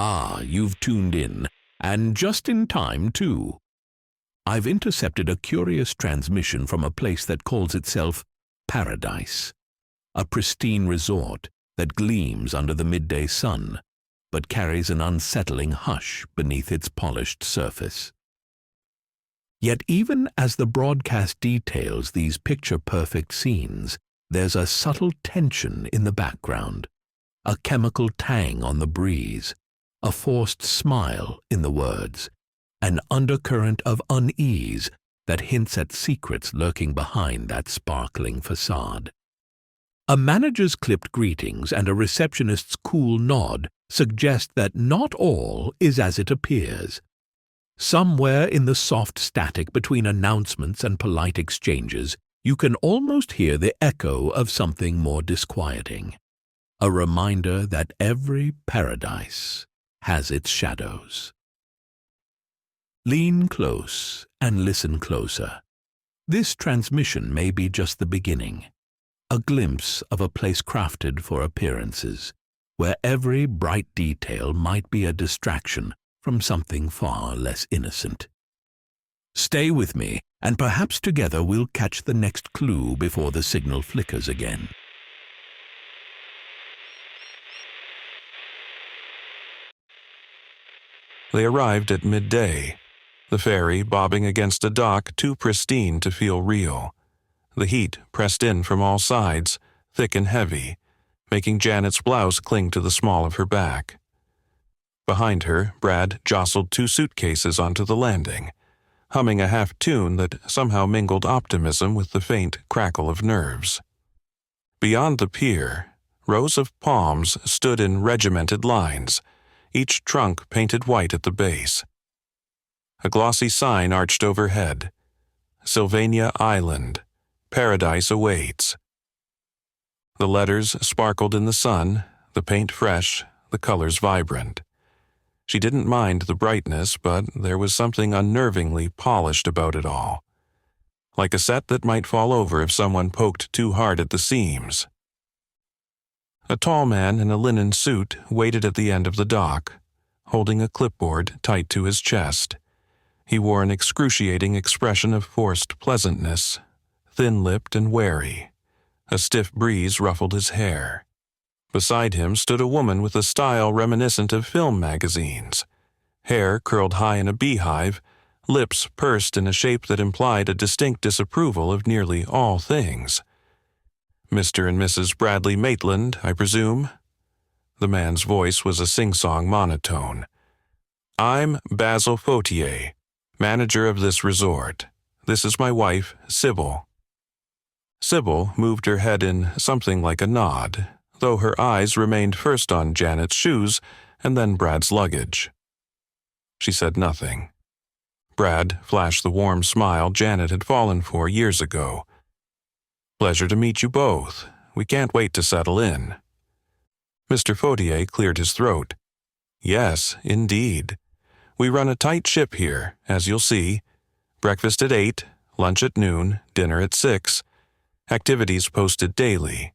Ah, you've tuned in, and just in time, too. I've intercepted a curious transmission from a place that calls itself Paradise, a pristine resort that gleams under the midday sun, but carries an unsettling hush beneath its polished surface. Yet even as the broadcast details these picture-perfect scenes, there's a subtle tension in the background, a chemical tang on the breeze, a forced smile in the words, an undercurrent of unease that hints at secrets lurking behind that sparkling facade. A manager's clipped greetings and a receptionist's cool nod suggest that not all is as it appears. Somewhere in the soft static between announcements and polite exchanges, you can almost hear the echo of something more disquieting, a reminder that every paradise has its shadows. Lean close and listen closer. This transmission may be just the beginning, a glimpse of a place crafted for appearances, where every bright detail might be a distraction from something far less innocent. Stay with me, and perhaps together we'll catch the next clue before the signal flickers again. They arrived at midday, the ferry bobbing against a dock too pristine to feel real. The heat pressed in from all sides, thick and heavy, making Janet's blouse cling to the small of her back. Behind her, Brad jostled 2 suitcases onto the landing, humming a half-tune that somehow mingled optimism with the faint crackle of nerves. Beyond the pier, rows of palms stood in regimented lines, each trunk painted white at the base. A glossy sign arched overhead, Sylvania Island, Paradise Awaits. The letters sparkled in the sun, the paint fresh, the colors vibrant. She didn't mind the brightness, but there was something unnervingly polished about it all, like a set that might fall over if someone poked too hard at the seams. A tall man in a linen suit waited at the end of the dock, holding a clipboard tight to his chest. He wore an excruciating expression of forced pleasantness, thin-lipped and wary. A stiff breeze ruffled his hair. Beside him stood a woman with a style reminiscent of film magazines. Hair curled high in a beehive, lips pursed in a shape that implied a distinct disapproval of nearly all things. "Mr. and Mrs. Bradley Maitland, I presume?" The man's voice was a sing-song monotone. "I'm Basil Fautier, manager of this resort. This is my wife, Sybil." Sybil moved her head in something like a nod, though her eyes remained first on Janet's shoes and then Brad's luggage. She said nothing. Brad flashed the warm smile Janet had fallen for years ago. "Pleasure to meet you both. We can't wait to settle in." Mr. Fautier cleared his throat. "Yes, indeed. We run a tight ship here, as you'll see. Breakfast at 8, lunch at noon, dinner at 6. Activities posted daily.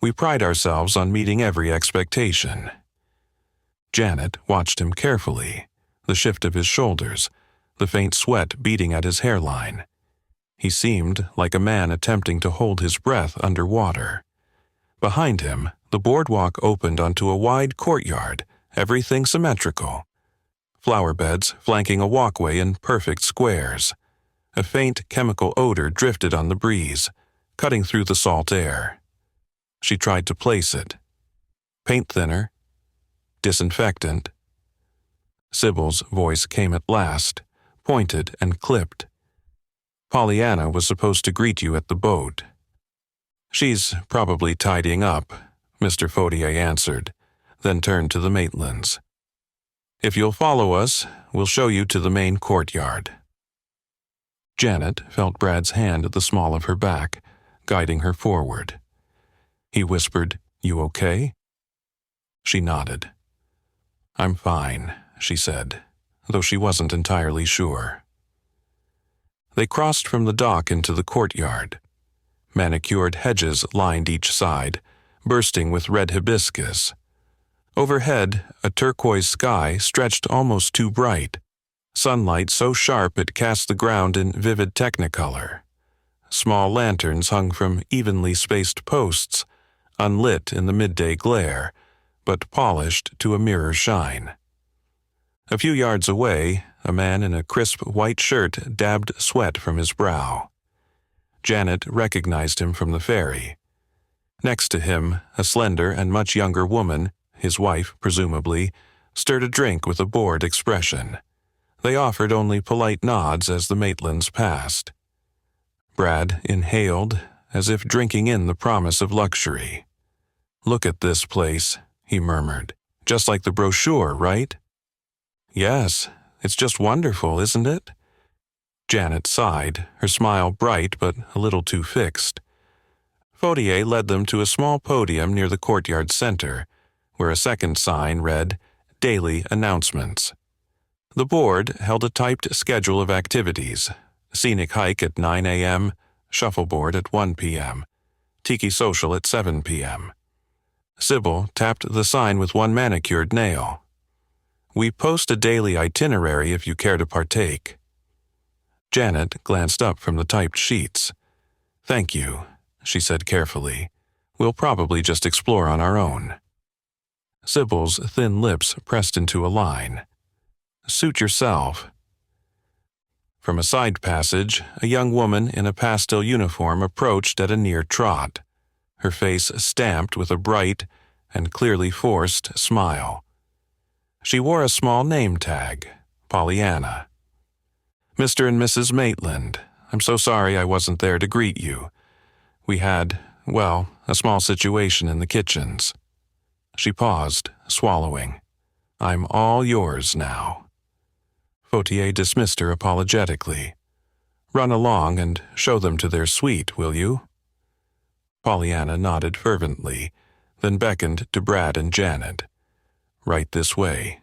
We pride ourselves on meeting every expectation." Janet watched him carefully, the shift of his shoulders, the faint sweat beating at his hairline. He seemed like a man attempting to hold his breath underwater. Behind him, the boardwalk opened onto a wide courtyard, everything symmetrical. Flower beds flanking a walkway in perfect squares. A faint chemical odor drifted on the breeze, cutting through the salt air. She tried to place it. Paint thinner. Disinfectant. Sybil's voice came at last, pointed and clipped. "Pollyanna was supposed to greet you at the boat." "She's probably tidying up," Mr. Fautier answered, then turned to the Maitlands. "If you'll follow us, we'll show you to the main courtyard." Janet felt Brad's hand at the small of her back, guiding her forward. He whispered, "You okay?" She nodded. "I'm fine," she said, though she wasn't entirely sure. They crossed from the dock into the courtyard. Manicured hedges lined each side, bursting with red hibiscus. Overhead, a turquoise sky stretched almost too bright, sunlight so sharp it cast the ground in vivid technicolor. Small lanterns hung from evenly spaced posts, unlit in the midday glare, but polished to a mirror shine. A few yards away, a man in a crisp white shirt dabbed sweat from his brow. Janet recognized him from the ferry. Next to him, a slender and much younger woman, his wife presumably, stirred a drink with a bored expression. They offered only polite nods as the Maitlands passed. Brad inhaled, as if drinking in the promise of luxury. "Look at this place," he murmured. "Just like the brochure, right?" "Yes, it's just wonderful, isn't it?" Janet sighed, her smile bright but a little too fixed. Fautier led them to a small podium near the courtyard center, where a second sign read, "Daily Announcements." The board held a typed schedule of activities: scenic hike at 9 a.m., shuffleboard at 1 p.m., tiki social at 7 p.m. Sybil tapped the sign with one manicured nail. "We post a daily itinerary if you care to partake." Janet glanced up from the typed sheets. "Thank you," she said carefully. "We'll probably just explore on our own." Sybil's thin lips pressed into a line. "Suit yourself." From a side passage, a young woman in a pastel uniform approached at a near trot, her face stamped with a bright and clearly forced smile. She wore a small name tag, Pollyanna. "Mr. and Mrs. Maitland, I'm so sorry I wasn't there to greet you. We had, well, a small situation in the kitchens." She paused, swallowing. "I'm all yours now." Fautier dismissed her apologetically. "Run along and show them to their suite, will you?" Pollyanna nodded fervently, then beckoned to Brad and Janet. "Right this way."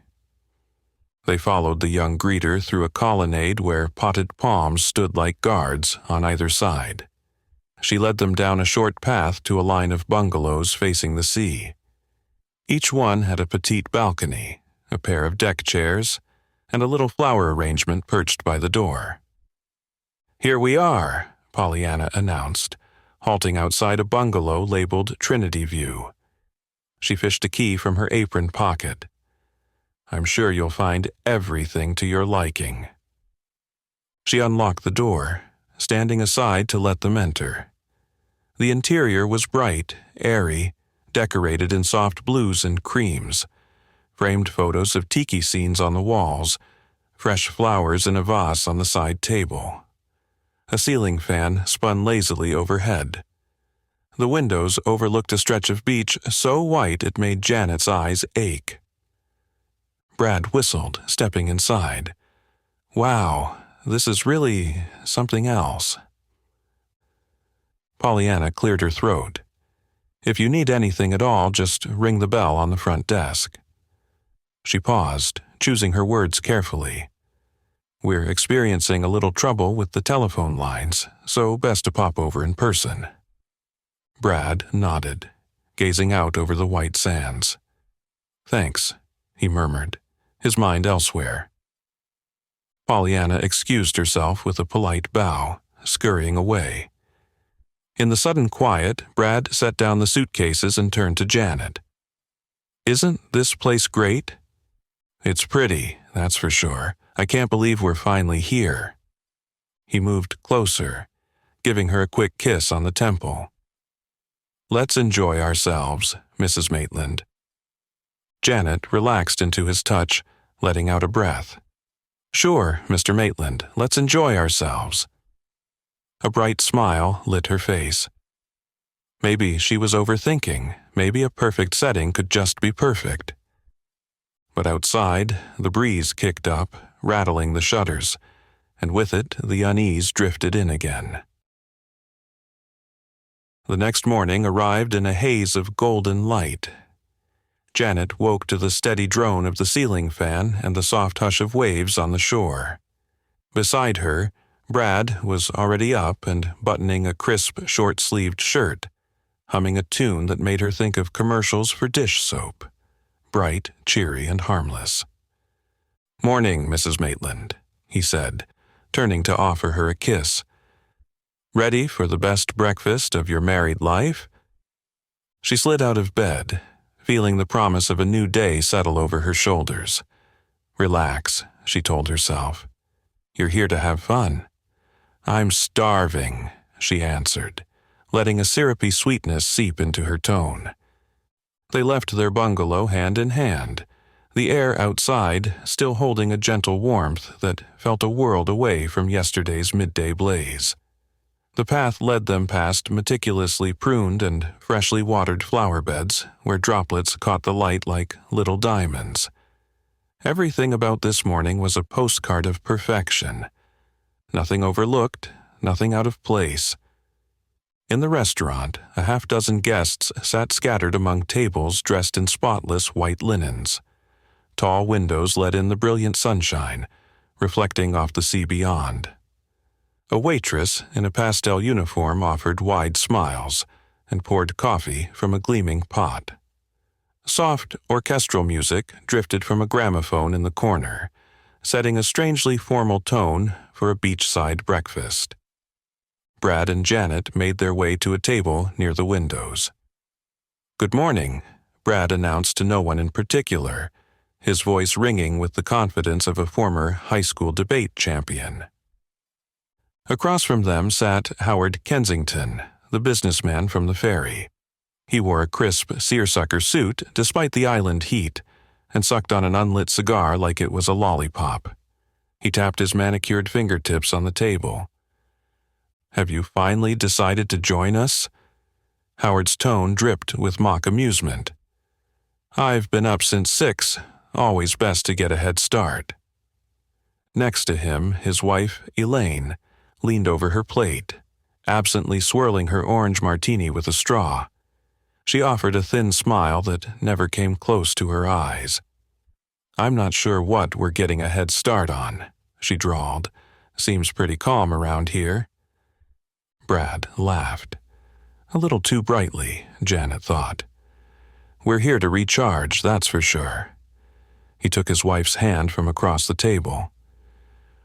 They followed the young greeter through a colonnade where potted palms stood like guards on either side. She led them down a short path to a line of bungalows facing the sea. Each one had a petite balcony, a pair of deck chairs, and a little flower arrangement perched by the door. "Here we are," Pollyanna announced, halting outside a bungalow labeled Trinity View. She fished a key from her apron pocket. "I'm sure you'll find everything to your liking." She unlocked the door, standing aside to let them enter. The interior was bright, airy, decorated in soft blues and creams, framed photos of tiki scenes on the walls, fresh flowers in a vase on the side table. A ceiling fan spun lazily overhead. The windows overlooked a stretch of beach so white it made Janet's eyes ache. Brad whistled, stepping inside. "Wow, this is really something else." Pollyanna cleared her throat. "If you need anything at all, just ring the bell on the front desk." She paused, choosing her words carefully. "We're experiencing a little trouble with the telephone lines, so best to pop over in person." Brad nodded, gazing out over the white sands. "Thanks," he murmured, his mind elsewhere. Pollyanna excused herself with a polite bow, scurrying away. In the sudden quiet, Brad set down the suitcases and turned to Janet. "Isn't this place great?" "It's pretty, that's for sure. I can't believe we're finally here." He moved closer, giving her a quick kiss on the temple. "Let's enjoy ourselves, Mrs. Maitland." Janet relaxed into his touch, letting out a breath. "Sure, Mr. Maitland, let's enjoy ourselves." A bright smile lit her face. Maybe she was overthinking. Maybe a perfect setting could just be perfect. But outside, the breeze kicked up, rattling the shutters, and with it the unease drifted in again. The next morning arrived in a haze of golden light. Janet woke to the steady drone of the ceiling fan and the soft hush of waves on the shore. Beside her, Brad was already up and buttoning a crisp, short-sleeved shirt, humming a tune that made her think of commercials for dish soap. bright, cheery, and harmless. "Morning, Mrs. Maitland," he said, turning to offer her a kiss. "Ready for the best breakfast of your married life?" She slid out of bed, feeling the promise of a new day settle over her shoulders. "Relax," she told herself. "You're here to have fun." "I'm starving," she answered, letting a syrupy sweetness seep into her tone. They left their bungalow hand in hand, the air outside still holding a gentle warmth that felt a world away from yesterday's midday blaze. The path led them past meticulously pruned and freshly watered flower beds where droplets caught the light like little diamonds. Everything about this morning was a postcard of perfection. Nothing overlooked, nothing out of place. In the restaurant, a half-dozen guests sat scattered among tables dressed in spotless white linens. Tall windows let in the brilliant sunshine, reflecting off the sea beyond. A waitress in a pastel uniform offered wide smiles and poured coffee from a gleaming pot. Soft orchestral music drifted from a gramophone in the corner, setting a strangely formal tone for a beachside breakfast. Brad and Janet made their way to a table near the windows. "Good morning," Brad announced to no one in particular, his voice ringing with the confidence of a former high school debate champion. Across from them sat Howard Kensington, the businessman from the ferry. He wore a crisp seersucker suit despite the island heat and sucked on an unlit cigar like it was a lollipop. He tapped his manicured fingertips on the table. "Have you finally decided to join us?" Howard's tone dripped with mock amusement. "I've been up since 6, always best to get a head start." Next to him, his wife, Elaine, leaned over her plate, absently swirling her orange martini with a straw. She offered a thin smile that never came close to her eyes. "I'm not sure what we're getting a head start on," she drawled. "Seems pretty calm around here." Brad laughed. A little too brightly, Janet thought. "We're here to recharge, that's for sure." He took his wife's hand from across the table.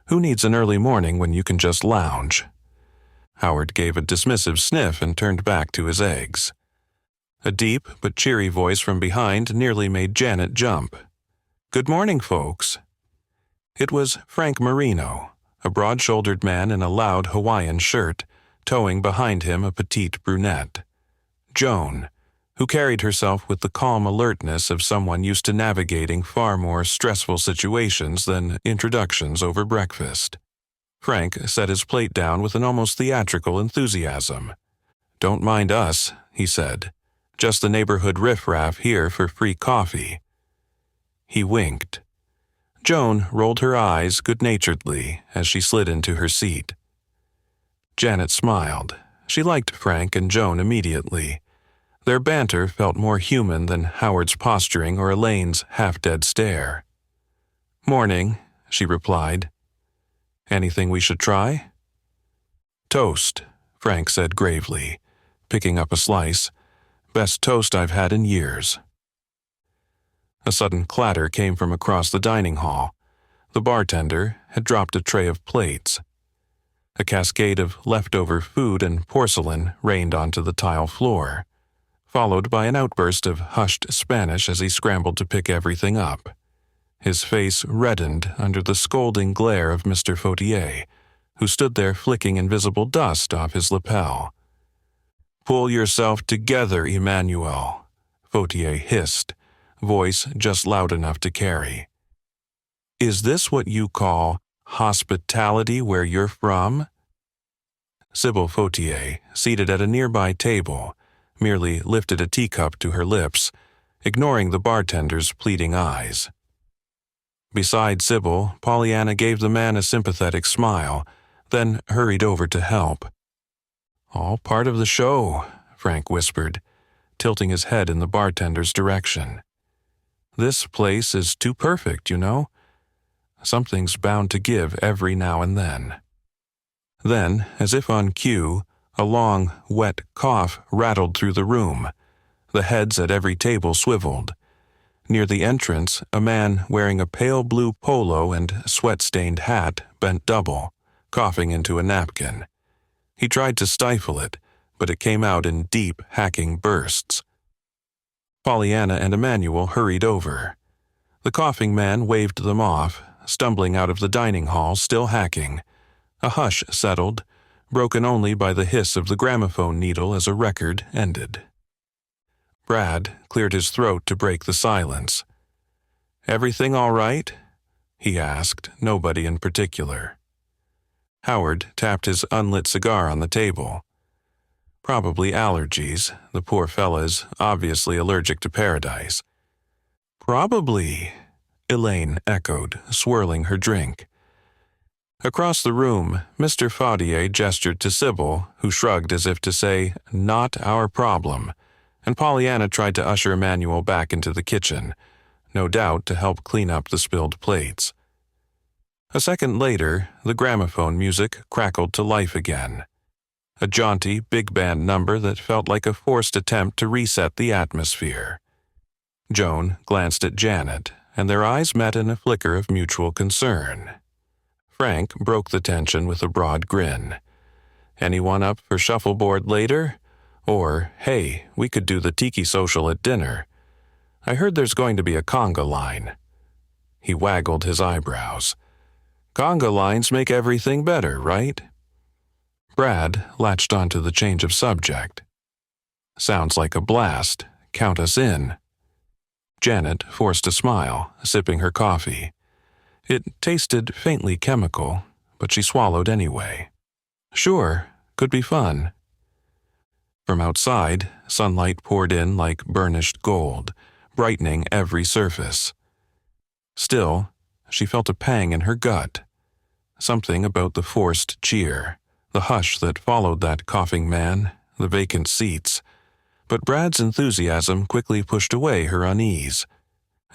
"Who needs an early morning when you can just lounge?" Howard gave a dismissive sniff and turned back to his eggs. A deep but cheery voice from behind nearly made Janet jump. "Good morning, folks." It was Frank Marino, a broad-shouldered man in a loud Hawaiian shirt, towing behind him a petite brunette. Joan, who carried herself with the calm alertness of someone used to navigating far more stressful situations than introductions over breakfast. Frank set his plate down with an almost theatrical enthusiasm. "Don't mind us," he said. "Just the neighborhood riffraff here for free coffee." He winked. Joan rolled her eyes good-naturedly as she slid into her seat. Janet smiled. She liked Frank and Joan immediately. Their banter felt more human than Howard's posturing or Elaine's half-dead stare. "Morning," she replied. "Anything we should try?" "Toast," Frank said gravely, picking up a slice. "Best toast I've had in years." A sudden clatter came from across the dining hall. The bartender had dropped a tray of plates. A cascade of leftover food and porcelain rained onto the tile floor, followed by an outburst of hushed Spanish as he scrambled to pick everything up. His face reddened under the scolding glare of Mr. Fautier, who stood there flicking invisible dust off his lapel. "Pull yourself together, Emmanuel," Fautier hissed, voice just loud enough to carry. "Is this what you call hospitality where you're from?" Sybil Fautier, seated at a nearby table, merely lifted a teacup to her lips, ignoring the bartender's pleading eyes. Beside Sybil, Pollyanna gave the man a sympathetic smile, then hurried over to help. "All part of the show," Frank whispered, tilting his head in the bartender's direction. "This place is too perfect, you know. Something's bound to give every now and then." Then, as if on cue, a long, wet cough rattled through the room. The heads at every table swiveled. Near the entrance, a man wearing a pale blue polo and sweat-stained hat bent double, coughing into a napkin. He tried to stifle it, but it came out in deep, hacking bursts. Pollyanna and Emmanuel hurried over. The coughing man waved them off, stumbling out of the dining hall, still hacking. A hush settled, broken only by the hiss of the gramophone needle as a record ended. Brad cleared his throat to break the silence. "Everything all right?" he asked, nobody in particular. Howard tapped his unlit cigar on the table. Probably allergies. The poor fella is obviously allergic to paradise. "Probably," Elaine echoed, swirling her drink. Across the room, Mr. Faudier gestured to Sybil, who shrugged as if to say, "Not our problem," and Pollyanna tried to usher Emmanuel back into the kitchen, no doubt to help clean up the spilled plates. A second later, the gramophone music crackled to life again. A jaunty, big band number that felt like a forced attempt to reset the atmosphere. Joan glanced at Janet, and their eyes met in a flicker of mutual concern. Frank broke the tension with a broad grin. "Anyone up for shuffleboard later? Or, hey, we could do the tiki social at dinner. I heard there's going to be a conga line." He waggled his eyebrows. "Conga lines make everything better, right?" Brad latched onto the change of subject. "Sounds like a blast. Count us in." Janet forced a smile, sipping her coffee. It tasted faintly chemical, but she swallowed anyway. "Sure, could be fun." From outside, sunlight poured in like burnished gold, brightening every surface. Still, she felt a pang in her gut. Something about the forced cheer, the hush that followed that coughing man, the vacant seats. But Brad's enthusiasm quickly pushed away her unease.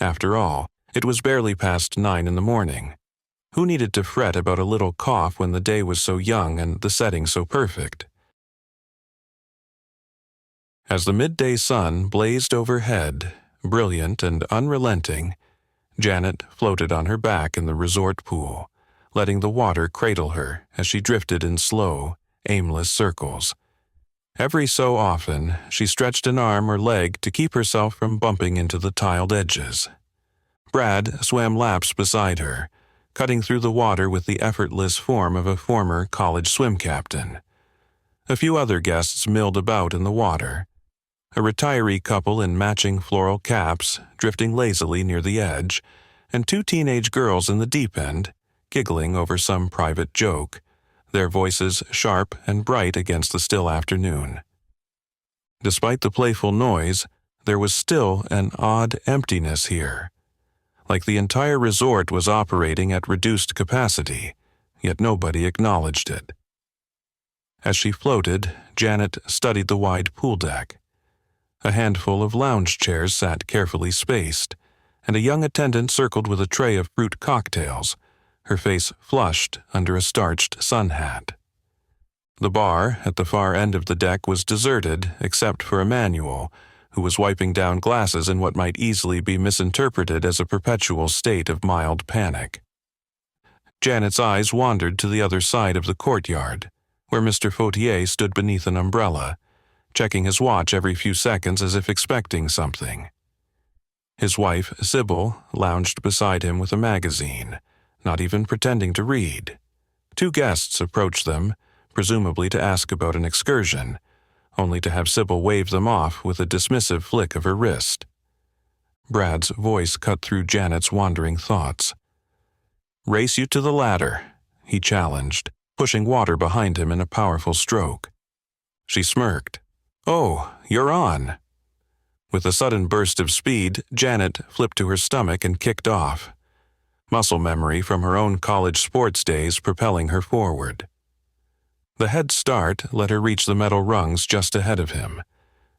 After all, it was barely past 9 in the morning. Who needed to fret about a little cough when the day was so young and the setting so perfect? As the midday sun blazed overhead, brilliant and unrelenting, Janet floated on her back in the resort pool, letting the water cradle her as she drifted in slow, aimless circles. Every so often, she stretched an arm or leg to keep herself from bumping into the tiled edges. Brad swam laps beside her, cutting through the water with the effortless form of a former college swim captain. A few other guests milled about in the water. A retiree couple in matching floral caps drifting lazily near the edge, and 2 teenage girls in the deep end, giggling over some private joke, their voices sharp and bright against the still afternoon. Despite the playful noise, there was still an odd emptiness here, like the entire resort was operating at reduced capacity, yet nobody acknowledged it. As she floated, Janet studied the wide pool deck. A handful of lounge chairs sat carefully spaced, and a young attendant circled with a tray of fruit cocktails, her face flushed under a starched sun hat. The bar at the far end of the deck was deserted except for Emmanuel, who was wiping down glasses in what might easily be misinterpreted as a perpetual state of mild panic. Janet's eyes wandered to the other side of the courtyard, where Mr. Fautier stood beneath an umbrella, checking his watch every few seconds as if expecting something. His wife, Sybil, lounged beside him with a magazine, not even pretending to read. 2 guests approached them, presumably to ask about an excursion, only to have Sybil wave them off with a dismissive flick of her wrist. Brad's voice cut through Janet's wandering thoughts. "Race you to the ladder," he challenged, pushing water behind him in a powerful stroke. She smirked. "Oh, you're on." With a sudden burst of speed, Janet flipped to her stomach and kicked off, muscle memory from her own college sports days propelling her forward. The head start let her reach the metal rungs just ahead of him,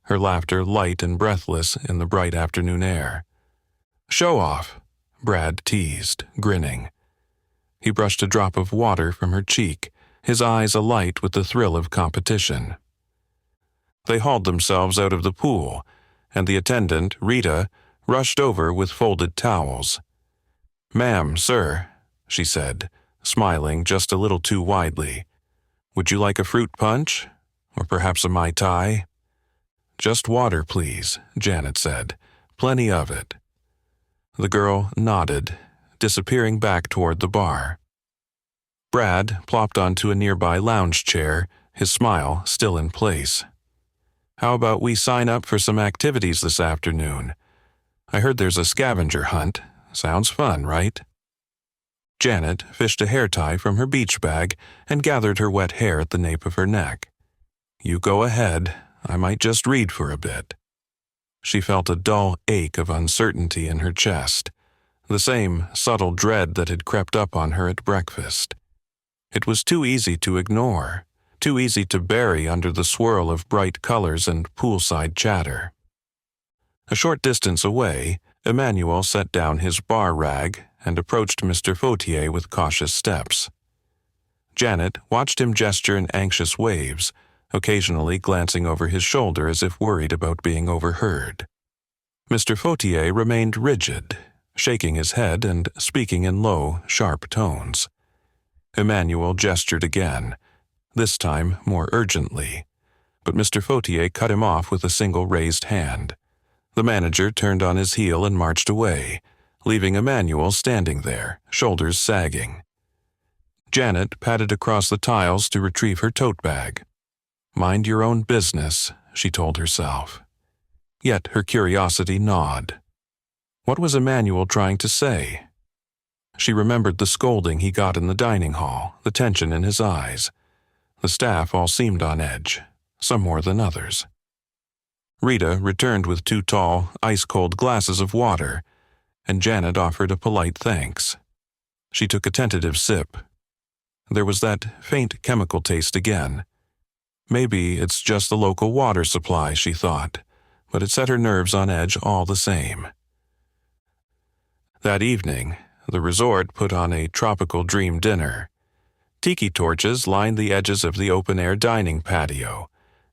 her laughter light and breathless in the bright afternoon air. "Show off," Brad teased, grinning. He brushed a drop of water from her cheek, his eyes alight with the thrill of competition. They hauled themselves out of the pool, and the attendant, Rita, rushed over with folded towels. "Ma'am, sir," she said, smiling just a little too widely. "Would you like a fruit punch? Or perhaps a Mai Tai?" "Just water, please," Janet said. "Plenty of it." The girl nodded, disappearing back toward the bar. Brad plopped onto a nearby lounge chair, his smile still in place. "How about we sign up for some activities this afternoon? I heard there's a scavenger hunt. Sounds fun, right?" Janet fished a hair tie from her beach bag and gathered her wet hair at the nape of her neck. "You go ahead. I might just read for a bit." She felt a dull ache of uncertainty in her chest, the same subtle dread that had crept up on her at breakfast. It was too easy to ignore, too easy to bury under the swirl of bright colors and poolside chatter. A short distance away, Emmanuel set down his bar rag and approached Mr. Fautier with cautious steps. Janet watched him gesture in anxious waves, occasionally glancing over his shoulder as if worried about being overheard. Mr. Fautier remained rigid, shaking his head and speaking in low, sharp tones. Emmanuel gestured again, this time more urgently, but Mr. Fautier cut him off with a single raised hand. The manager turned on his heel and marched away, leaving Emmanuel standing there, shoulders sagging. Janet padded across the tiles to retrieve her tote bag. Mind your own business, she told herself. Yet her curiosity gnawed. What was Emmanuel trying to say? She remembered the scolding he got in the dining hall, the tension in his eyes. The staff all seemed on edge, some more than others. Rita returned with 2 tall, ice-cold glasses of water, and Janet offered a polite thanks. She took a tentative sip. There was that faint chemical taste again. Maybe it's just the local water supply, she thought, but it set her nerves on edge all the same. That evening, the resort put on a tropical dream dinner. Tiki torches lined the edges of the open-air dining patio,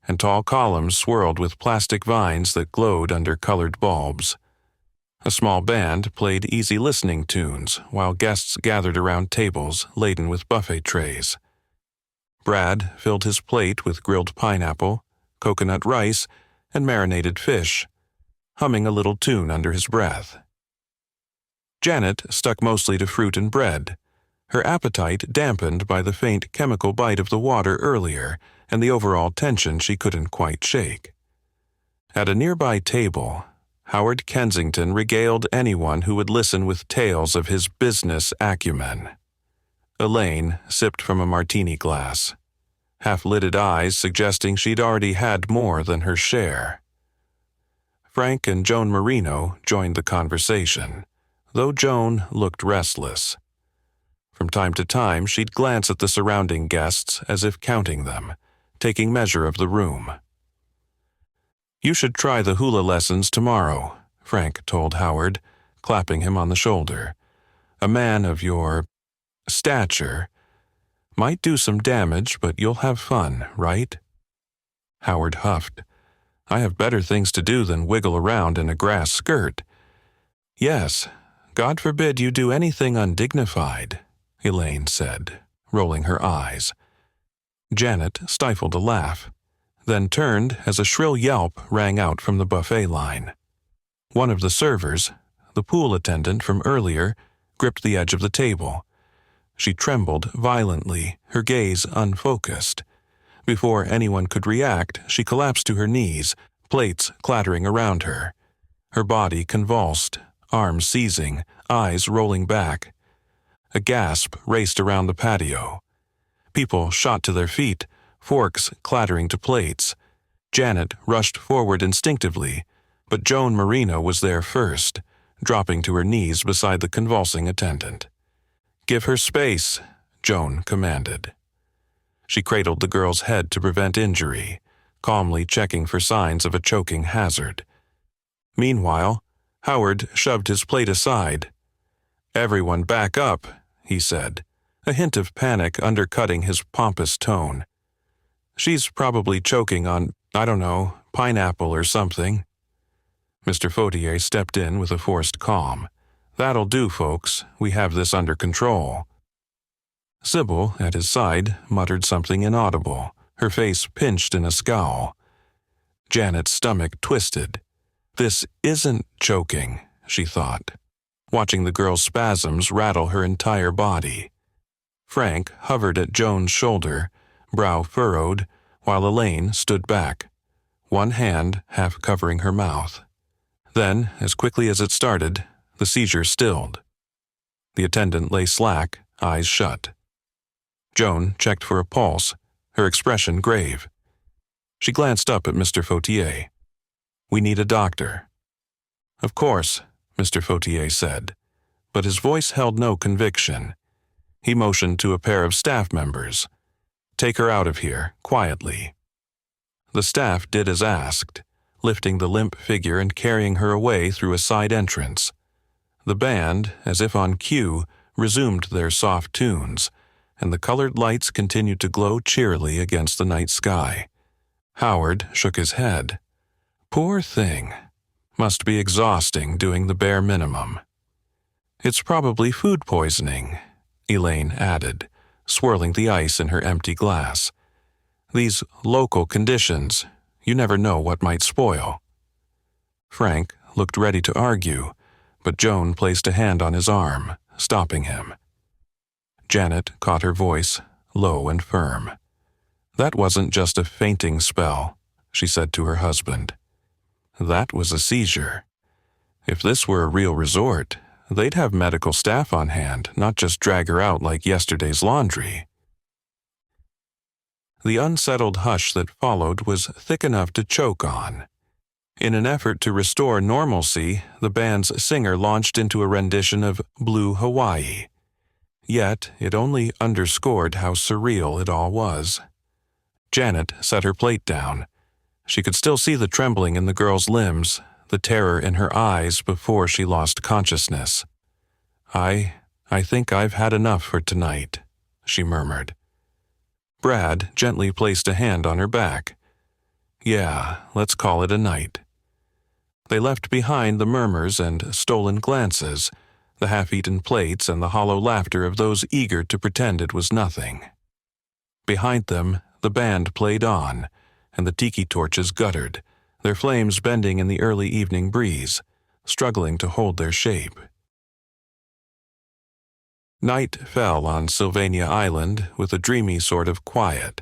and tall columns swirled with plastic vines that glowed under colored bulbs. A small band played easy listening tunes while guests gathered around tables laden with buffet trays. Brad filled his plate with grilled pineapple, coconut rice, and marinated fish, humming a little tune under his breath. Janet stuck mostly to fruit and bread, her appetite dampened by the faint chemical bite of the water earlier and the overall tension she couldn't quite shake. At a nearby table, Howard Kensington regaled anyone who would listen with tales of his business acumen. Elaine sipped from a martini glass, half-lidded eyes suggesting she'd already had more than her share. Frank and Joan Marino joined the conversation, though Joan looked restless. From time to time, she'd glance at the surrounding guests as if counting them, taking measure of the room. "You should try the hula lessons tomorrow," Frank told Howard, clapping him on the shoulder. "A man of your stature might do some damage, but you'll have fun, right?" Howard huffed. "I have better things to do than wiggle around in a grass skirt." "Yes, God forbid you do anything undignified," Elaine said, rolling her eyes. Janet stifled a laugh, then turned as a shrill yelp rang out from the buffet line. One of the servers, the pool attendant from earlier, gripped the edge of the table. She trembled violently, her gaze unfocused. Before anyone could react, she collapsed to her knees, plates clattering around her. Her body convulsed, arms seizing, eyes rolling back. A gasp raced around the patio. People shot to their feet, forks clattering to plates. Janet rushed forward instinctively, but Joan Marino was there first, dropping to her knees beside the convulsing attendant. "Give her space," Joan commanded. She cradled the girl's head to prevent injury, calmly checking for signs of a choking hazard. Meanwhile, Howard shoved his plate aside. "Everyone back up," he said, a hint of panic undercutting his pompous tone. "She's probably choking on, I don't know, pineapple or something." Mr. Fautier stepped in with a forced calm. "That'll do, folks. We have this under control." Sybil, at his side, muttered something inaudible, her face pinched in a scowl. Janet's stomach twisted. This isn't choking, she thought, watching the girl's spasms rattle her entire body. Frank hovered at Joan's shoulder, brow furrowed, while Elaine stood back, one hand half covering her mouth. Then, as quickly as it started, the seizure stilled. The attendant lay slack, eyes shut. Joan checked for a pulse, her expression grave. She glanced up at Mr. Fautier. "We need a doctor." "Of course," Mr. Fautier said, but his voice held no conviction. He motioned to a pair of staff members. "Take her out of here, quietly." The staff did as asked, lifting the limp figure and carrying her away through a side entrance. The band, as if on cue, resumed their soft tunes, and the colored lights continued to glow cheerily against the night sky. Howard shook his head. Poor thing. Must be exhausting doing the bare minimum. "It's probably food poisoning," Elaine added, swirling the ice in her empty glass. "These local conditions, you never know what might spoil." Frank looked ready to argue, but Joan placed a hand on his arm, stopping him. Janet caught her voice, low and firm. "That wasn't just a fainting spell," she said to her husband. "That was a seizure. If this were a real resort, they'd have medical staff on hand, not just drag her out like yesterday's laundry." The unsettled hush that followed was thick enough to choke on. In an effort to restore normalcy, the band's singer launched into a rendition of Blue Hawaii. Yet it only underscored how surreal it all was. Janet set her plate down. She could still see the trembling in the girl's limbs, the terror in her eyes before she lost consciousness. I think I've had enough for tonight," she murmured. Brad gently placed a hand on her back. "Yeah, let's call it a night." They left behind the murmurs and stolen glances, the half-eaten plates and the hollow laughter of those eager to pretend it was nothing. Behind them, the band played on, and the tiki torches guttered, their flames bending in the early evening breeze, struggling to hold their shape. Night fell on Sylvania Island with a dreamy sort of quiet,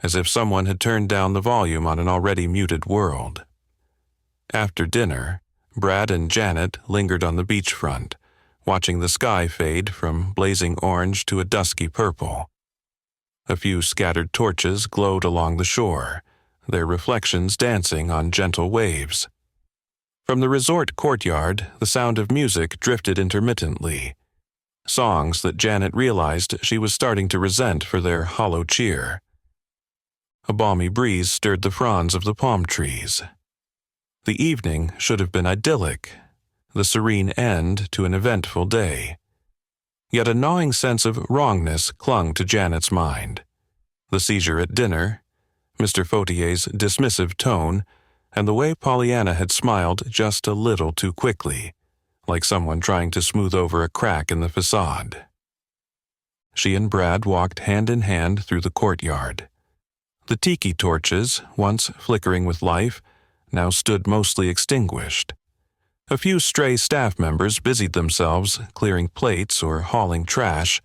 as if someone had turned down the volume on an already muted world. After dinner, Brad and Janet lingered on the beachfront, watching the sky fade from blazing orange to a dusky purple. A few scattered torches glowed along the shore, their reflections dancing on gentle waves. From the resort courtyard, the sound of music drifted intermittently, songs that Janet realized she was starting to resent for their hollow cheer. A balmy breeze stirred the fronds of the palm trees. The evening should have been idyllic, the serene end to an eventful day. Yet a gnawing sense of wrongness clung to Janet's mind. The seizure at dinner, Mr. Fautier's dismissive tone, and the way Pollyanna had smiled just a little too quickly, like someone trying to smooth over a crack in the façade. She and Brad walked hand in hand through the courtyard. The tiki torches, once flickering with life, now stood mostly extinguished. A few stray staff members busied themselves clearing plates or hauling trash,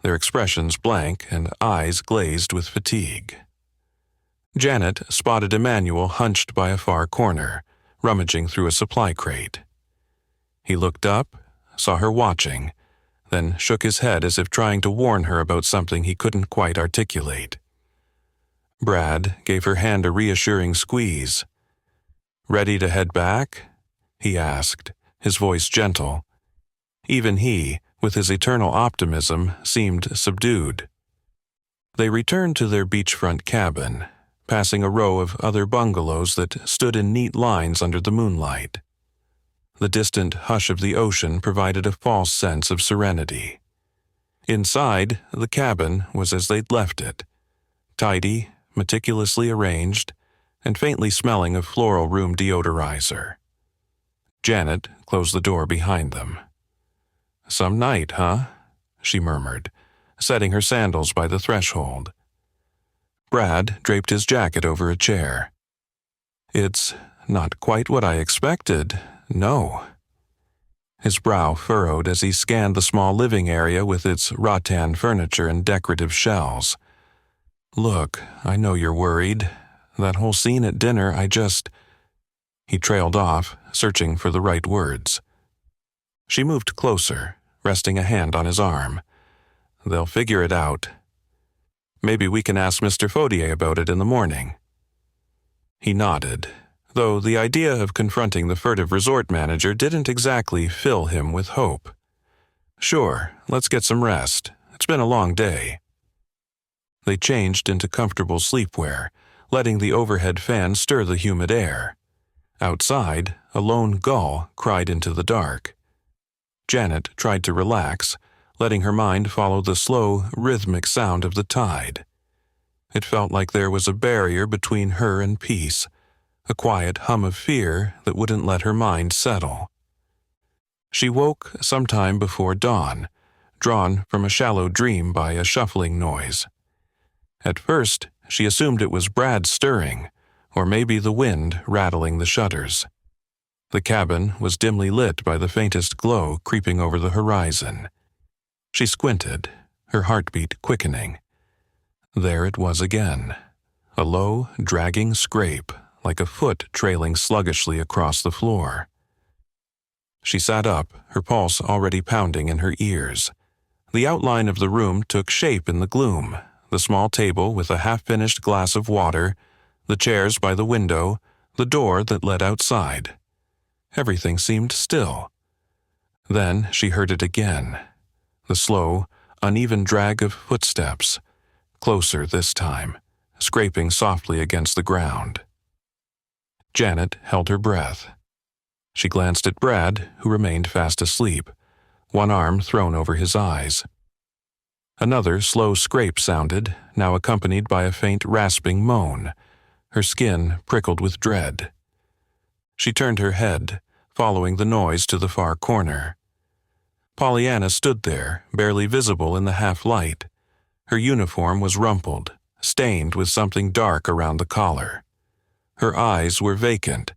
their expressions blank and eyes glazed with fatigue. Janet spotted Emmanuel hunched by a far corner, rummaging through a supply crate. He looked up, saw her watching, then shook his head as if trying to warn her about something he couldn't quite articulate. Brad gave her hand a reassuring squeeze. "Ready to head back?" he asked, his voice gentle. Even he, with his eternal optimism, seemed subdued. They returned to their beachfront cabin, passing a row of other bungalows that stood in neat lines under the moonlight. The distant hush of the ocean provided a false sense of serenity. Inside, the cabin was as they'd left it, tidy, meticulously arranged, and faintly smelling of floral room deodorizer. Janet closed the door behind them. "Some night, huh?" she murmured, setting her sandals by the threshold. Brad draped his jacket over a chair. "It's not quite what I expected, no." His brow furrowed as he scanned the small living area with its rattan furniture and decorative shells. "Look, I know you're worried. That whole scene at dinner, He trailed off, searching for the right words. She moved closer, resting a hand on his arm. "They'll figure it out. Maybe we can ask Mr. Faudier about it in the morning." He nodded, though the idea of confronting the furtive resort manager didn't exactly fill him with hope. "Sure, let's get some rest. It's been a long day." They changed into comfortable sleepwear, letting the overhead fan stir the humid air. Outside, a lone gull cried into the dark. Janet tried to relax, letting her mind follow the slow, rhythmic sound of the tide. It felt like there was a barrier between her and peace, a quiet hum of fear that wouldn't let her mind settle. She woke sometime before dawn, drawn from a shallow dream by a shuffling noise. At first, she assumed it was Brad stirring, or maybe the wind rattling the shutters. The cabin was dimly lit by the faintest glow creeping over the horizon. She squinted, her heartbeat quickening. There it was again, a low, dragging scrape, like a foot trailing sluggishly across the floor. She sat up, her pulse already pounding in her ears. The outline of the room took shape in the gloom, the small table with a half-finished glass of water, the chairs by the window, the door that led outside. Everything seemed still. Then she heard it again, the slow, uneven drag of footsteps, closer this time, scraping softly against the ground. Janet held her breath. She glanced at Brad, who remained fast asleep, one arm thrown over his eyes. Another slow scrape sounded, now accompanied by a faint rasping moan. Her skin prickled with dread. She turned her head, following the noise to the far corner. Pollyanna stood there, barely visible in the half-light. Her uniform was rumpled, stained with something dark around the collar. Her eyes were vacant,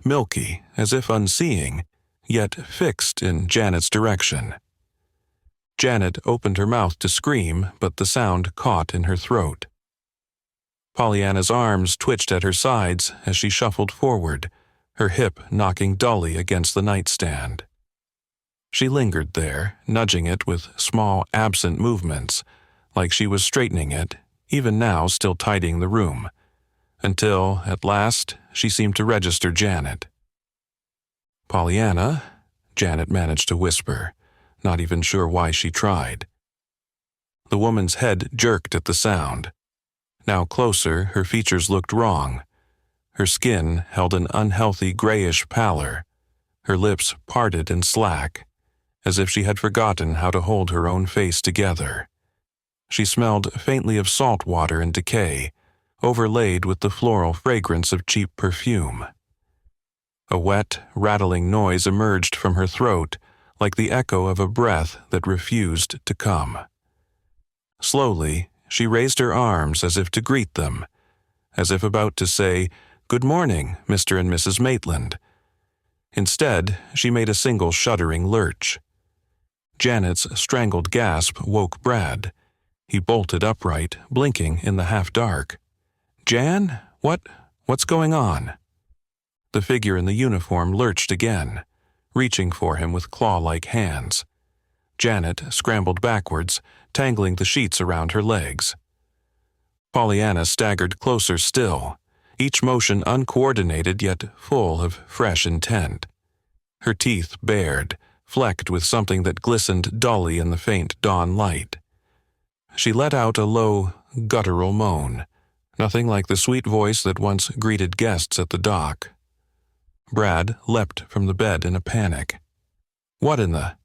milky, as if unseeing, yet fixed in Janet's direction. Janet opened her mouth to scream, but the sound caught in her throat. Pollyanna's arms twitched at her sides as she shuffled forward, her hip knocking dully against the nightstand. She lingered there, nudging it with small, absent movements, like she was straightening it, even now still tidying the room, until, at last, she seemed to register Janet. "Pollyanna," Janet managed to whisper, not even sure why she tried. The woman's head jerked at the sound. Now closer, her features looked wrong. Her skin held an unhealthy grayish pallor, her lips parted and slack, as if she had forgotten how to hold her own face together. She smelled faintly of salt water and decay, overlaid with the floral fragrance of cheap perfume. A wet, rattling noise emerged from her throat, like the echo of a breath that refused to come. Slowly, she raised her arms as if to greet them, as if about to say, "Good morning, Mr. and Mrs. Maitland." Instead, she made a single shuddering lurch. Janet's strangled gasp woke Brad. He bolted upright, blinking in the half-dark. "Jan? What's going on?" The figure in the uniform lurched again, reaching for him with claw-like hands. Janet scrambled backwards, tangling the sheets around her legs. Pollyanna staggered closer still, each motion uncoordinated yet full of fresh intent. Her teeth bared, flecked with something that glistened dully in the faint dawn light. She let out a low, guttural moan, nothing like the sweet voice that once greeted guests at the dock. Brad leapt from the bed in a panic. "What in the...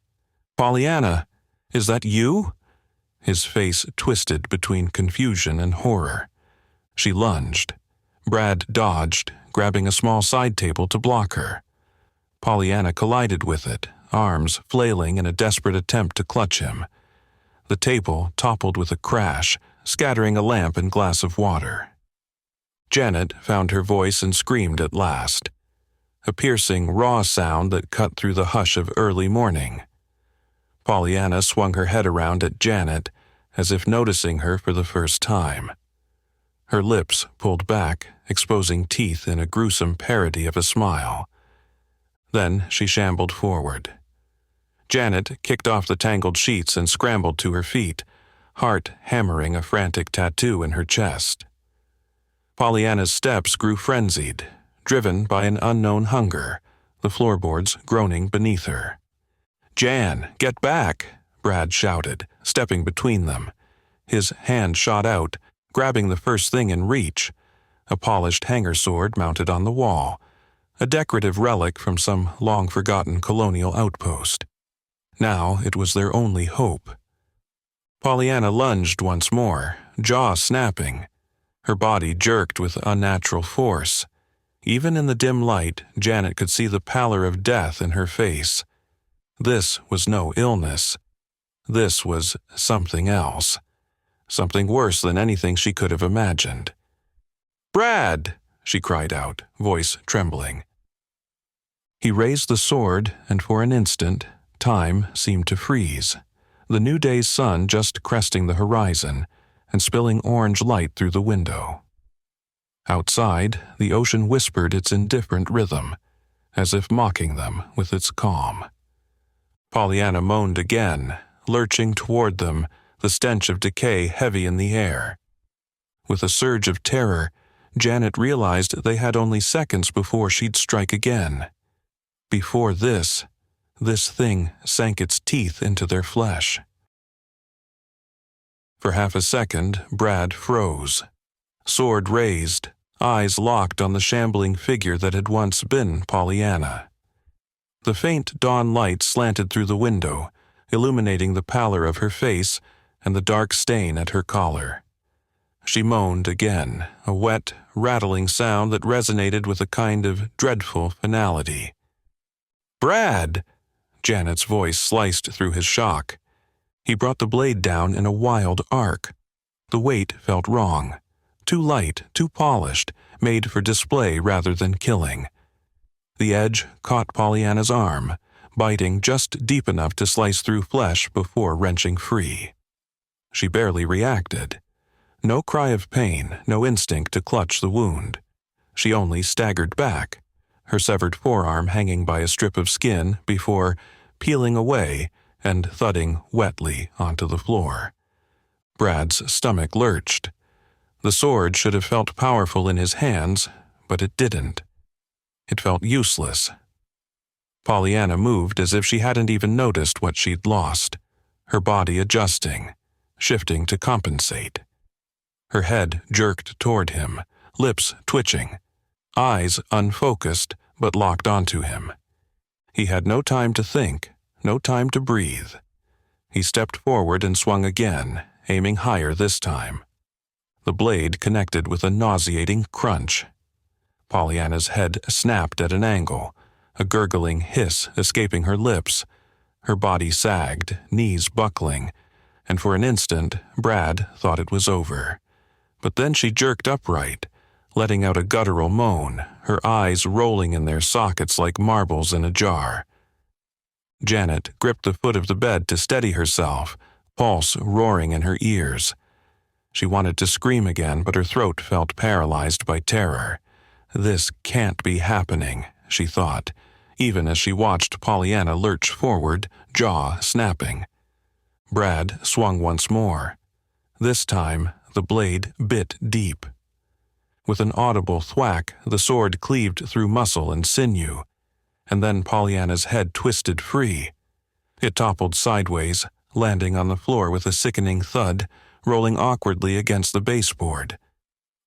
Pollyanna, is that you?" His face twisted between confusion and horror. She lunged. Brad dodged, grabbing a small side table to block her. Pollyanna collided with it, arms flailing in a desperate attempt to clutch him. The table toppled with a crash, scattering a lamp and glass of water. Janet found her voice and screamed at last, a piercing, raw sound that cut through the hush of early morning. Pollyanna swung her head around at Janet, as if noticing her for the first time. Her lips pulled back, exposing teeth in a gruesome parody of a smile. Then she shambled forward. Janet kicked off the tangled sheets and scrambled to her feet, heart hammering a frantic tattoo in her chest. Pollyanna's steps grew frenzied, driven by an unknown hunger, the floorboards groaning beneath her. "Jan, get back!" Brad shouted, stepping between them. His hand shot out, grabbing the first thing in reach, a polished hanger sword mounted on the wall, a decorative relic from some long-forgotten colonial outpost. Now it was their only hope. Pollyanna lunged once more, jaw snapping. Her body jerked with unnatural force. Even in the dim light, Janet could see the pallor of death in her face. This was no illness. This was something else. Something worse than anything she could have imagined. "Brad!" she cried out, voice trembling. He raised the sword, and for an instant, time seemed to freeze, the new day's sun just cresting the horizon and spilling orange light through the window. Outside, the ocean whispered its indifferent rhythm, as if mocking them with its calm. Pollyanna moaned again, lurching toward them, the stench of decay heavy in the air. With a surge of terror, Janet realized they had only seconds before she'd strike again. Before this thing sank its teeth into their flesh. For half a second, Brad froze. Sword raised, eyes locked on the shambling figure that had once been Pollyanna. The faint dawn light slanted through the window, illuminating the pallor of her face and the dark stain at her collar. She moaned again, a wet, rattling sound that resonated with a kind of dreadful finality. "Brad!" Janet's voice sliced through his shock. He brought the blade down in a wild arc. The weight felt wrong. Too light, too polished, made for display rather than killing. The edge caught Pollyanna's arm, biting just deep enough to slice through flesh before wrenching free. She barely reacted. No cry of pain, no instinct to clutch the wound. She only staggered back, her severed forearm hanging by a strip of skin before peeling away and thudding wetly onto the floor. Brad's stomach lurched. The sword should have felt powerful in his hands, but it didn't. It felt useless. Pollyanna moved as if she hadn't even noticed what she'd lost, her body adjusting, shifting to compensate. Her head jerked toward him, lips twitching, eyes unfocused but locked onto him. He had no time to think, no time to breathe. He stepped forward and swung again, aiming higher this time. The blade connected with a nauseating crunch. Pollyanna's head snapped at an angle, a gurgling hiss escaping her lips. Her body sagged, knees buckling, and for an instant Brad thought it was over. But then she jerked upright, letting out a guttural moan, her eyes rolling in their sockets like marbles in a jar. Janet gripped the foot of the bed to steady herself, pulse roaring in her ears. She wanted to scream again, but her throat felt paralyzed by terror. This can't be happening, she thought, even as she watched Pollyanna lurch forward, jaw snapping. Brad swung once more. This time, the blade bit deep. With an audible thwack, the sword cleaved through muscle and sinew, and then Pollyanna's head twisted free. It toppled sideways, landing on the floor with a sickening thud, rolling awkwardly against the baseboard.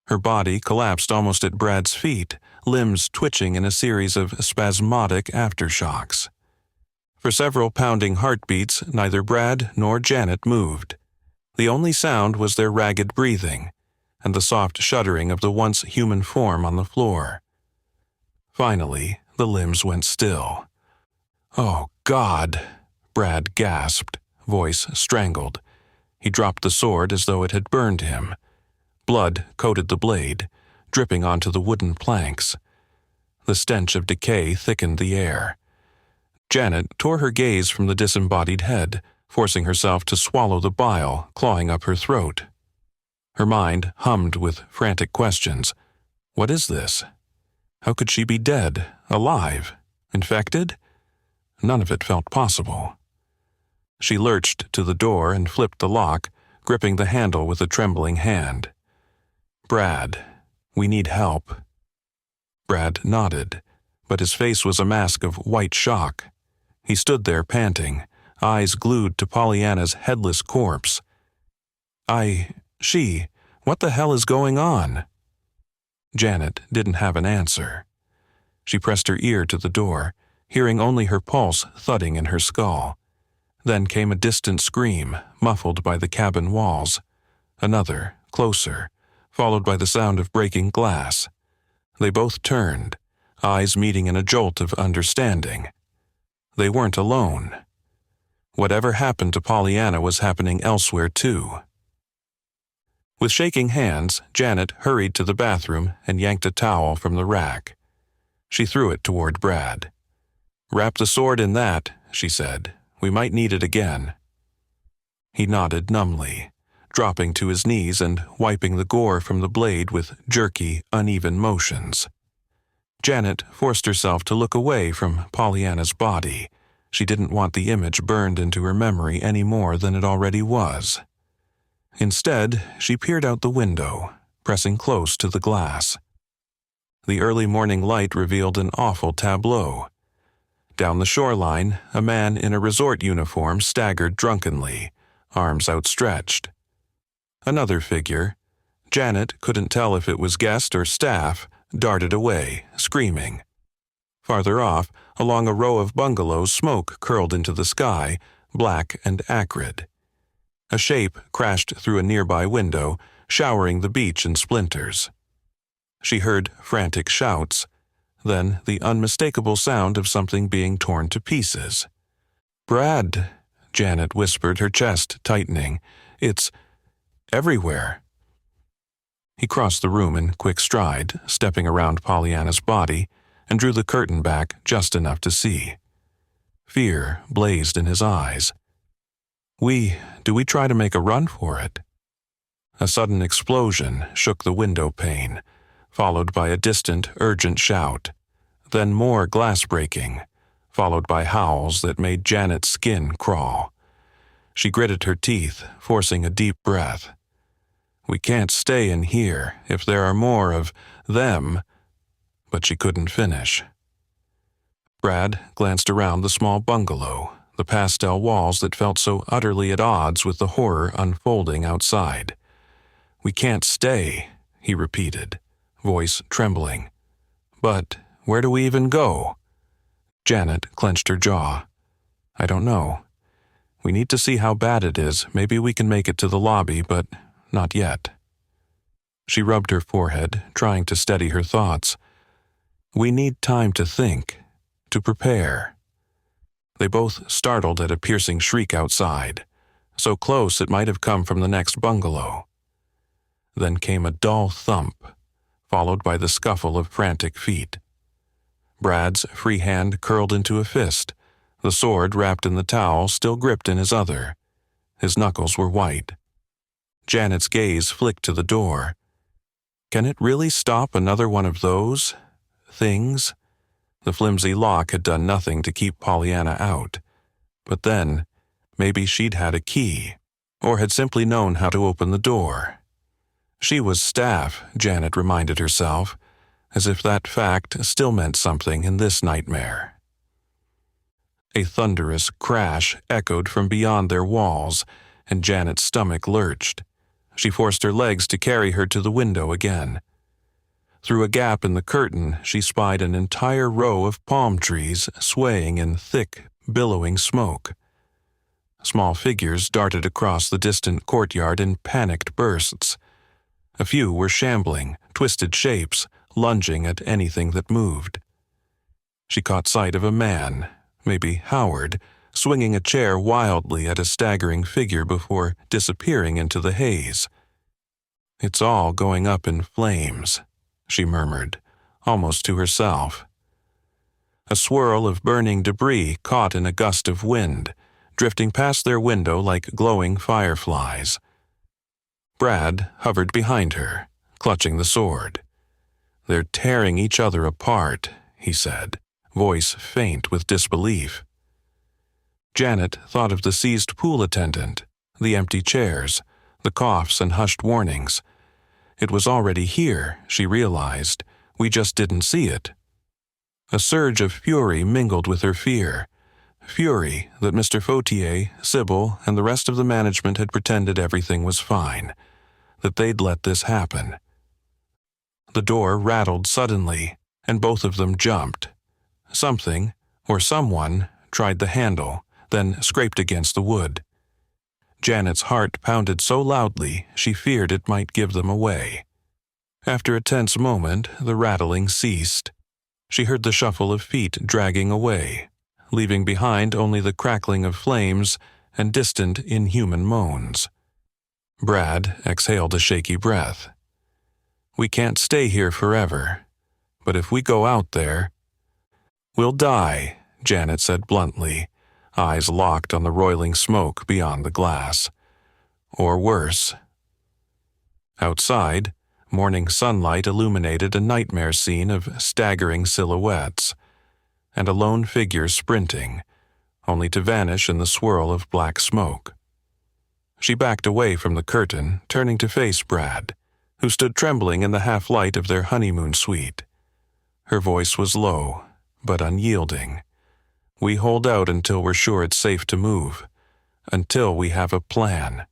Her body collapsed almost at Brad's feet, limbs twitching in a series of spasmodic aftershocks. For several pounding heartbeats, neither Brad nor Janet moved. The only sound was their ragged breathing, and the soft shuddering of the once human form on the floor. Finally, The limbs went still. "Oh, God!" Brad gasped, voice strangled. He dropped the sword as though it had burned him. Blood coated the blade, dripping onto the wooden planks. The stench of decay thickened the air. Janet tore her gaze from the disembodied head, forcing herself to swallow the bile clawing up her throat. Her mind hummed with frantic questions. What is this? How could she be dead, alive, infected? None of it felt possible. She lurched to the door and flipped the lock, gripping the handle with a trembling hand. "Brad, we need help." Brad nodded, but his face was a mask of white shock. He stood there panting, eyes glued to Pollyanna's headless corpse. What the hell is going on?" Janet didn't have an answer. She pressed her ear to the door, hearing only her pulse thudding in her skull. Then came a distant scream, muffled by the cabin walls. Another, closer, followed by the sound of breaking glass. They both turned, eyes meeting in a jolt of understanding. They weren't alone. Whatever happened to Pollyanna was happening elsewhere too. With shaking hands, Janet hurried to the bathroom and yanked a towel from the rack. She threw it toward Brad. "Wrap the sword in that," she said. "We might need it again." He nodded numbly, dropping to his knees and wiping the gore from the blade with jerky, uneven motions. Janet forced herself to look away from Pollyanna's body. She didn't want the image burned into her memory any more than it already was. Instead, she peered out the window, pressing close to the glass. The early morning light revealed an awful tableau. Down the shoreline, a man in a resort uniform staggered drunkenly, arms outstretched. Another figure, Janet couldn't tell if it was guest or staff, darted away, screaming. Farther off, along a row of bungalows, smoke curled into the sky, black and acrid. A shape crashed through a nearby window, showering the beach in splinters. She heard frantic shouts, then the unmistakable sound of something being torn to pieces. "Brad," Janet whispered, her chest tightening. "It's everywhere." He crossed the room in quick stride, stepping around Pollyanna's body, and drew the curtain back just enough to see. Fear blazed in his eyes. Do we try to make a run for it?" A sudden explosion shook the window pane, followed by a distant, urgent shout. Then more glass breaking, followed by howls that made Janet's skin crawl. She gritted her teeth, forcing a deep breath. "We can't stay in here if there are more of them," but she couldn't finish. Brad glanced around the small bungalow, the pastel walls that felt so utterly at odds with the horror unfolding outside. "We can't stay," he repeated, voice trembling. "But where do we even go?" Janet clenched her jaw. "I don't know. We need to see how bad it is. Maybe we can make it to the lobby, but not yet." She rubbed her forehead, trying to steady her thoughts. "We need time to think, to prepare." They both startled at a piercing shriek outside, so close it might have come from the next bungalow. Then came a dull thump, followed by the scuffle of frantic feet. Brad's free hand curled into a fist, the sword wrapped in the towel still gripped in his other. His knuckles were white. Janet's gaze flicked to the door. Can it really stop another one of those things? The flimsy lock had done nothing to keep Pollyanna out. But then, maybe she'd had a key, or had simply known how to open the door. She was staff, Janet reminded herself, as if that fact still meant something in this nightmare. A thunderous crash echoed from beyond their walls, and Janet's stomach lurched. She forced her legs to carry her to the window again. Through a gap in the curtain, she spied an entire row of palm trees swaying in thick, billowing smoke. Small figures darted across the distant courtyard in panicked bursts. A few were shambling, twisted shapes, lunging at anything that moved. She caught sight of a man, maybe Howard, swinging a chair wildly at a staggering figure before disappearing into the haze. "It's all going up in flames," she murmured, almost to herself. A swirl of burning debris caught in a gust of wind, drifting past their window like glowing fireflies. Brad hovered behind her, clutching the sword. "They're tearing each other apart," he said, voice faint with disbelief. Janet thought of the seized pool attendant, the empty chairs, the coughs and hushed warnings. It was already here, she realized. We just didn't see it. A surge of fury mingled with her fear. Fury that Mr. Fautier, Sybil, and the rest of the management had pretended everything was fine, that they'd let this happen. The door rattled suddenly, and both of them jumped. Something, or someone, tried the handle, then scraped against the wood. Janet's heart pounded so loudly she feared it might give them away. After a tense moment, the rattling ceased. She heard the shuffle of feet dragging away, leaving behind only the crackling of flames and distant, inhuman moans. Brad exhaled a shaky breath. "We can't stay here forever, but if we go out there—" "We'll die," Janet said bluntly, eyes locked on the roiling smoke beyond the glass. "Or worse." Outside, morning sunlight illuminated a nightmare scene of staggering silhouettes, and a lone figure sprinting, only to vanish in the swirl of black smoke. She backed away from the curtain, turning to face Brad, who stood trembling in the half-light of their honeymoon suite. Her voice was low, but unyielding. "We hold out until we're sure it's safe to move, until we have a plan."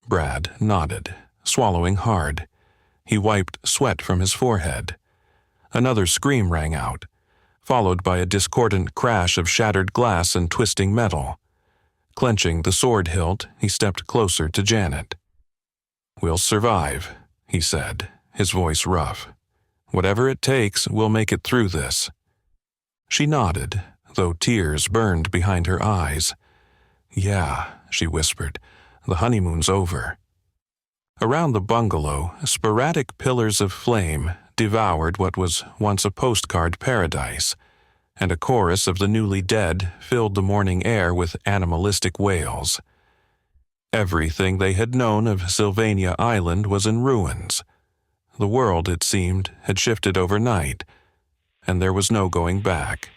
Brad nodded, swallowing hard. He wiped sweat from his forehead. Another scream rang out, followed by a discordant crash of shattered glass and twisting metal. Clenching the sword hilt, he stepped closer to Janet. "We'll survive," he said, his voice rough. "Whatever it takes, we'll make it through this." She nodded, though tears burned behind her eyes. "Yeah," she whispered, "the honeymoon's over." Around the bungalow, sporadic pillars of flame devoured what was once a postcard paradise, and a chorus of the newly dead filled the morning air with animalistic wails. Everything they had known of Sylvania Island was in ruins. The world, it seemed, had shifted overnight, and there was no going back.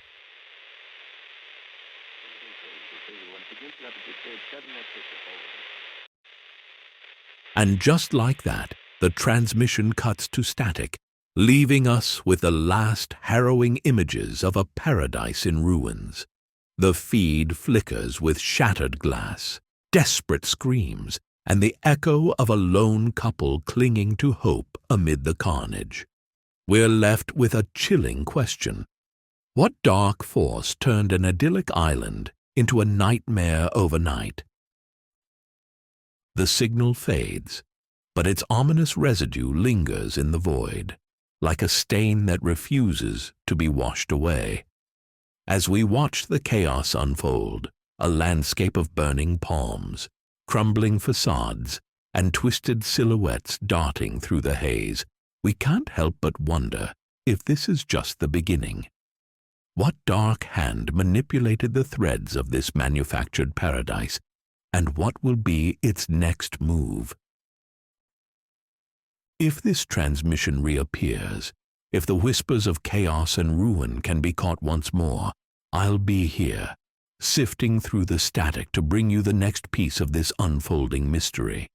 And just like that, the transmission cuts to static, leaving us with the last harrowing images of a paradise in ruins. The feed flickers with shattered glass, desperate screams, and the echo of a lone couple clinging to hope amid the carnage. We're left with a chilling question. What dark force turned an idyllic island into a nightmare overnight? The signal fades, but its ominous residue lingers in the void, like a stain that refuses to be washed away. As we watch the chaos unfold, a landscape of burning palms, crumbling façades, and twisted silhouettes darting through the haze, we can't help but wonder if this is just the beginning. What dark hand manipulated the threads of this manufactured paradise, and what will be its next move? If this transmission reappears, if the whispers of chaos and ruin can be caught once more, I'll be here, sifting through the static to bring you the next piece of this unfolding mystery.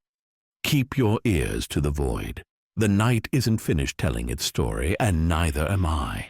Keep your ears to the void. The night isn't finished telling its story, and neither am I.